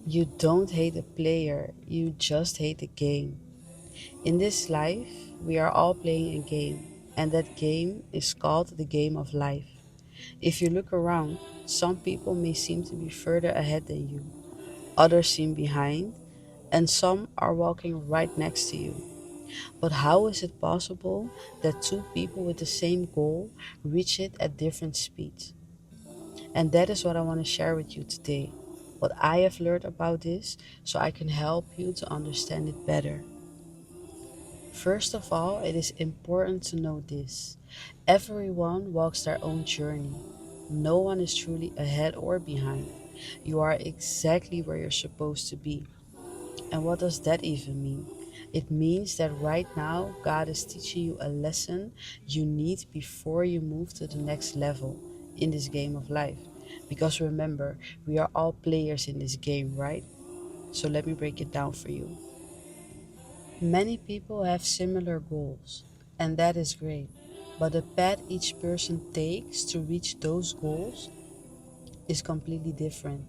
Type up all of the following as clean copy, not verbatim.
You don't hate the player, you just hate the game. In this life, we are all playing a game, and that game is called the game of life. If you look around, some people may seem to be further ahead than you, others seem behind, and some are walking right next to you. But how is it possible that two people with the same goal reach it at different speeds? And that is what I want to share with you today. What I have learned about this so I can help you to understand it better. First of all, it is important to know this. Everyone walks their own journey. No one is truly ahead or behind. You are exactly where you're supposed to be. And what does that even mean? It means that right now, God is teaching you a lesson you need before you move to the next level in this game of life. Because remember, we are all players in this game, right? So let me break it down for you. Many people have similar goals, and that is great. But the path each person takes to reach those goals is completely different.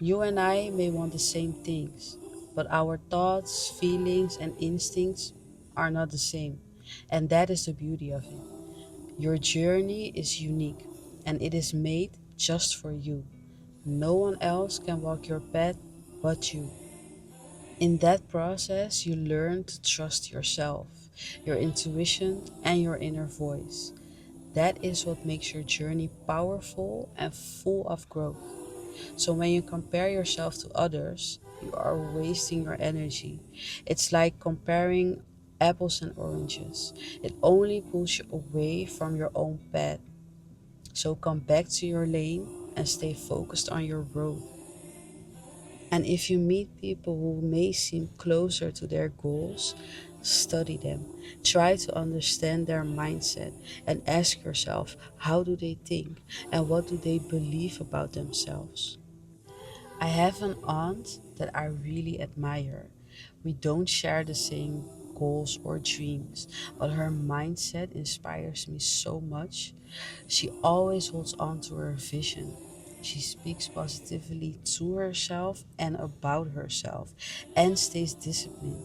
You and I may want the same things, but our thoughts, feelings, and instincts are not the same. And that is the beauty of it. Your journey is unique, and it is made just for you. No one else can walk your path but you. In that process, you learn to trust yourself, your intuition, and your inner voice. That is what makes your journey powerful and full of growth. So when you compare yourself to others, you are wasting your energy. It's like comparing apples and oranges. It only pulls you away from your own path. So come back to your lane and stay focused on your road. And if you meet people who may seem closer to their goals, study them. Try to understand their mindset and ask yourself, how do they think and what do they believe about themselves? I have an aunt that I really admire. We don't share the same goals or dreams, but her mindset inspires me so much. She always holds on to her vision. She speaks positively to herself and about herself and stays disciplined.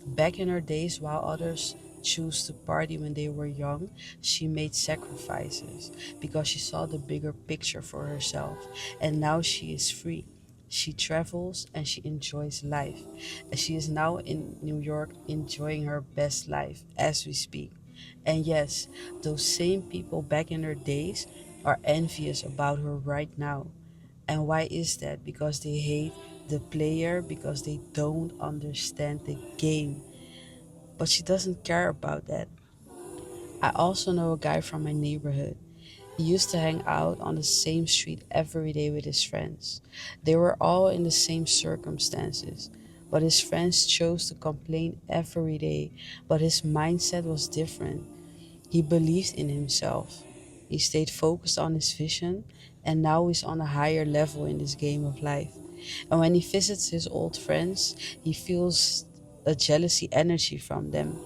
Back in her days, while others choose to party when they were young, she made sacrifices because she saw the bigger picture for herself. And now she is free. She travels and she enjoys life. And she is now in New York enjoying her best life as we speak. And yes, those same people back in her days are envious about her right now. And why is that? Because they hate the player, because they don't understand the game. But she doesn't care about that. I also know a guy from my neighborhood. He used to hang out on the same street every day with his friends. They were all in the same circumstances, but his friends chose to complain every day. But his mindset was different. He believed in himself. He stayed focused on his vision, and now he's on a higher level in this game of life. And when he visits his old friends, he feels a jealousy energy from them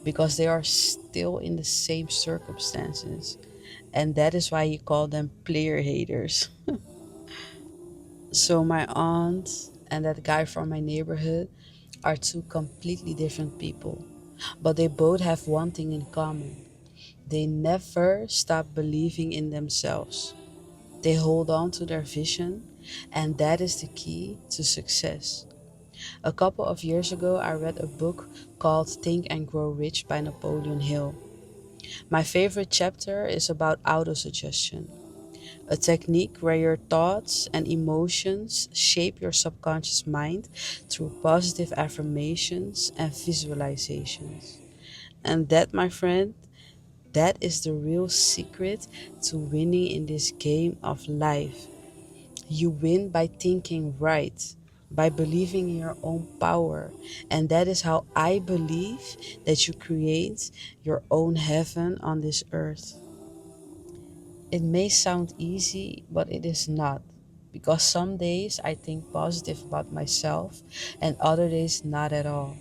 because they are still in the same circumstances. And that is why he called them player haters. So my aunt and that guy from my neighborhood are two completely different people, but they both have one thing in common. They never stop believing in themselves. They hold on to their vision, and that is the key to success. A couple of years ago, I read a book called Think and Grow Rich by Napoleon Hill. My favorite chapter is about autosuggestion, a technique where your thoughts and emotions shape your subconscious mind through positive affirmations and visualizations. And that, my friend, that is the real secret to winning in this game of life. You win by thinking right, by believing in your own power. And that is how I believe that you create your own heaven on this earth. It may sound easy, but it is not. Because some days I think positive about myself and other days not at all.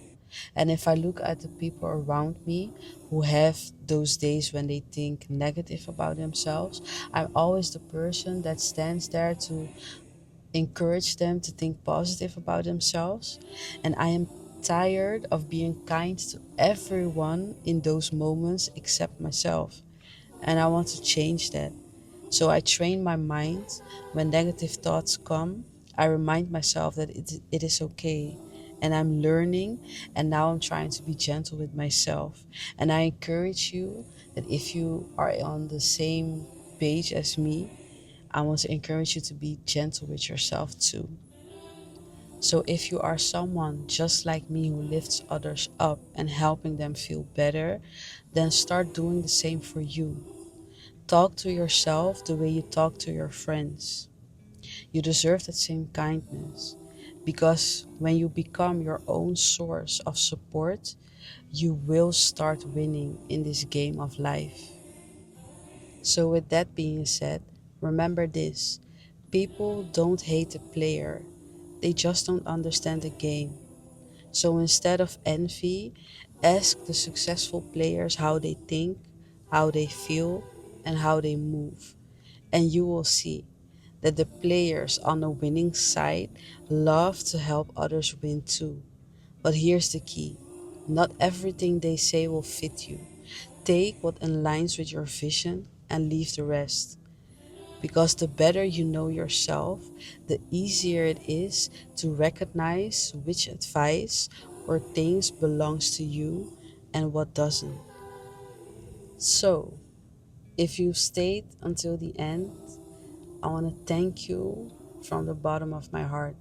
And if I look at the people around me who have those days when they think negative about themselves, I'm always the person that stands there to encourage them to think positive about themselves, and I am tired of being kind to everyone in those moments except myself, and I want to change that. So I train my mind. When negative thoughts come, I remind myself that it is okay. And I'm learning, and now I'm trying to be gentle with myself. And I encourage you that if you are on the same page as me, I want to encourage you to be gentle with yourself too. So if you are someone just like me who lifts others up and helping them feel better, then start doing the same for you. Talk to yourself the way you talk to your friends. You deserve that same kindness, because when you become your own source of support, you will start winning in this game of life. So, with that being said, remember this: people don't hate the player, they just don't understand the game. So, instead of envy, ask the successful players how they think, how they feel, and how they move, and you will see that the players on the winning side love to help others win too. But here's the key: not everything they say will fit you. Take what aligns with your vision and leave the rest. Because the better you know yourself, the easier it is to recognize which advice or things belongs to you and what doesn't. So, if you stayed until the end, I want to thank you from the bottom of my heart.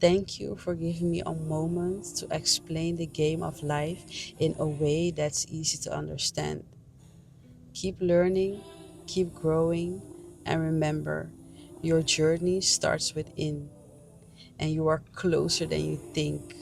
Thank you for giving me a moment to explain the game of life in a way that's easy to understand. Keep learning, keep growing, and remember, your journey starts within, and you are closer than you think.